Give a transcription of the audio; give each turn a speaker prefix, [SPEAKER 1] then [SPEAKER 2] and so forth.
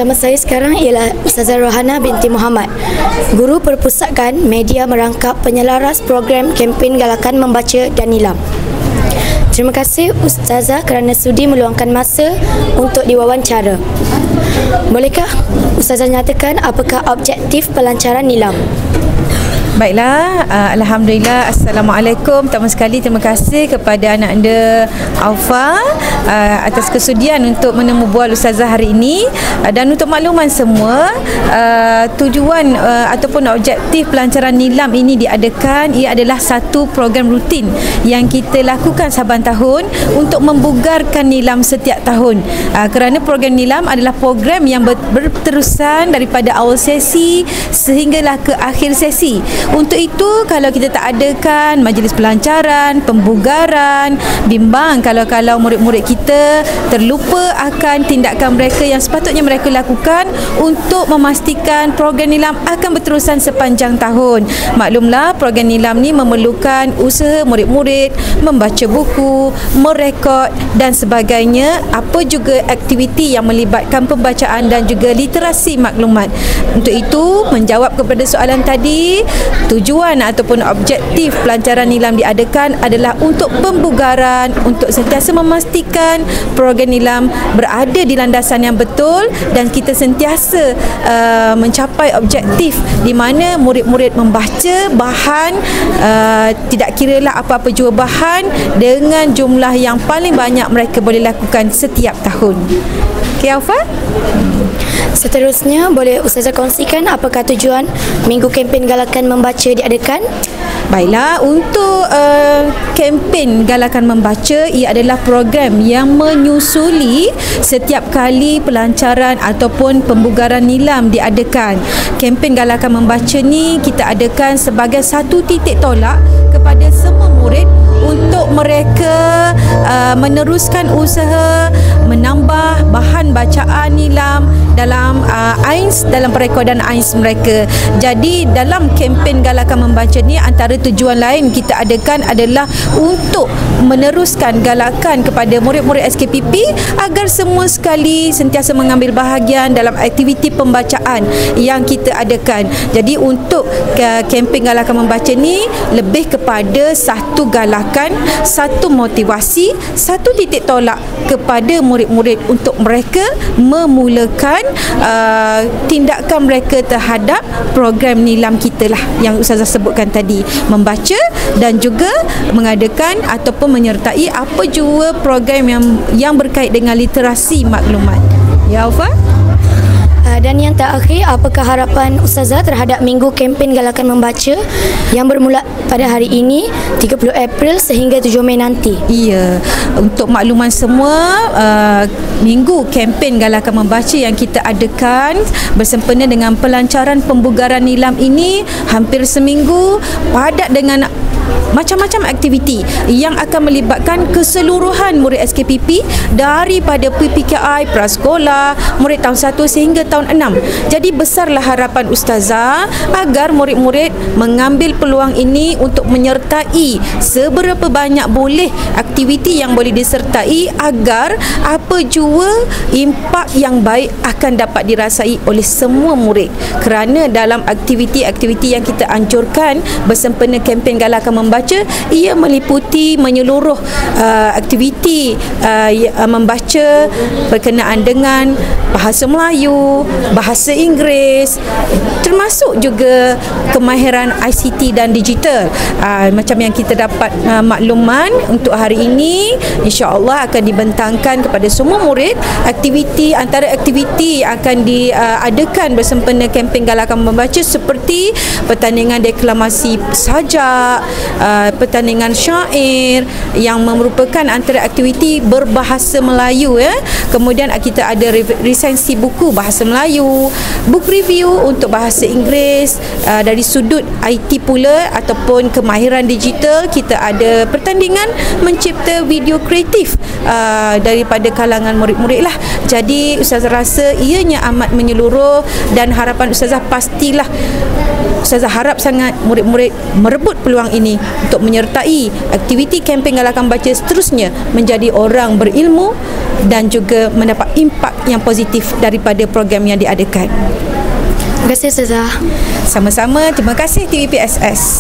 [SPEAKER 1] Bersama saya sekarang ialah Ustazah Rohana binti Muhammad, Guru Perpustakaan Media merangkap penyelaras program kempen galakan membaca dan nilam. Terima kasih Ustazah kerana sudi meluangkan masa untuk diwawancara. Bolehkah Ustazah nyatakan apakah objektif pelancaran nilam?
[SPEAKER 2] Baiklah, Alhamdulillah. Assalamualaikum. Pertama sekali terima kasih kepada anak anda Aufa atas kesudian untuk menemu bual Ustazah hari ini. Dan untuk makluman semua, tujuan ataupun objektif pelancaran nilam ini diadakan, ia adalah satu program rutin yang kita lakukan saban tahun untuk membugarkan nilam setiap tahun. Kerana program nilam adalah program yang berterusan daripada awal sesi sehinggalah ke akhir sesi. Untuk itu, kalau kita tak adakan majlis pelancaran, pembugaran, bimbang kalau murid-murid kita terlupa akan tindakan mereka yang sepatutnya mereka lakukan untuk memastikan program nilam akan berterusan sepanjang tahun. Maklumlah, program nilam ni memerlukan usaha murid-murid membaca buku, merekod dan sebagainya, apa juga aktiviti yang melibatkan pembacaan dan juga literasi maklumat. Untuk itu, menjawab kepada soalan tadi, tujuan ataupun objektif pelancaran nilam diadakan adalah untuk pembugaran, untuk sentiasa memastikan program nilam berada di landasan yang betul dan kita sentiasa mencapai objektif di mana murid-murid membaca bahan, tidak kiralah apa-apa jua bahan, dengan jumlah yang paling banyak mereka boleh lakukan setiap tahun. Okey, Aufa?
[SPEAKER 1] Seterusnya, boleh Ustazah kongsikan apakah tujuan Minggu Kempen Galakan Membaca diadakan?
[SPEAKER 2] Baiklah, untuk kempen Galakan Membaca, ia adalah program yang menyusuli setiap kali pelancaran ataupun pembugaran nilam diadakan. Kempen Galakan Membaca ni kita adakan sebagai satu titik tolak kepada semua murid untuk mereka meneruskan usaha menambah bahan bacaan nilam dalam AINS, dalam perekodan AINS mereka. Jadi dalam kempen Galakan Membaca ni, antara tujuan lain kita adakan adalah untuk meneruskan galakan kepada murid-murid SKPP agar semua sekali sentiasa mengambil bahagian dalam aktiviti pembacaan yang kita adakan. Jadi untuk kempen Galakan Membaca ni lebih kepada satu galakan, satu motivasi, satu titik tolak kepada murid-murid untuk mereka memulakan tindakan mereka terhadap program nilam kita lah yang Ustazah sebutkan tadi, membaca dan juga mengadakan ataupun menyertai apa jua program yang berkait dengan literasi maklumat. Ya, Aufa?
[SPEAKER 1] Dan yang terakhir, apakah harapan Ustazah terhadap Minggu Kempen Galakan Membaca yang bermula pada hari ini 30 April sehingga 7 Mei nanti?
[SPEAKER 2] Ya, untuk makluman semua, Minggu Kempen Galakan Membaca yang kita adakan bersempena dengan pelancaran pembugaran nilam ini hampir seminggu, padat dengan macam-macam aktiviti yang akan melibatkan keseluruhan murid SKPP daripada PPKI, prasekolah, murid tahun 1 sehingga tahun 6. Jadi besarlah harapan Ustazah agar murid-murid mengambil peluang ini untuk menyertai seberapa banyak boleh aktiviti yang boleh disertai agar apa jua impak yang baik akan dapat dirasai oleh semua murid. Kerana dalam aktiviti-aktiviti yang kita anjurkan bersempena kempen Galakan Membaca, ia meliputi menyeluruh aktiviti membaca berkenaan dengan bahasa Melayu, bahasa Inggeris, termasuk juga kemahiran ICT dan digital. Macam yang kita dapat makluman untuk hari ini, insya-Allah akan dibentangkan kepada semua murid aktiviti, antara aktiviti yang akan diadakan bersempena kempen Galakan Membaca seperti pertandingan deklamasi sajak, pertandingan syair yang merupakan antara aktiviti berbahasa Melayu, kemudian kita ada resensi buku bahasa Melayu, book review untuk bahasa bahasa Inggeris, dari sudut IT pula ataupun kemahiran digital, kita ada pertandingan mencipta video kreatif daripada kalangan murid-murid lah. Jadi Ustazah rasa ianya amat menyeluruh, dan harapan Ustazah pastilah Ustazah harap sangat murid-murid merebut peluang ini untuk menyertai aktiviti kempen galakan baca seterusnya, menjadi orang berilmu dan juga mendapat impak yang positif daripada program yang diadakan.
[SPEAKER 1] Terima kasih Ustazah.
[SPEAKER 2] Sama-sama, terima kasih TVPSS.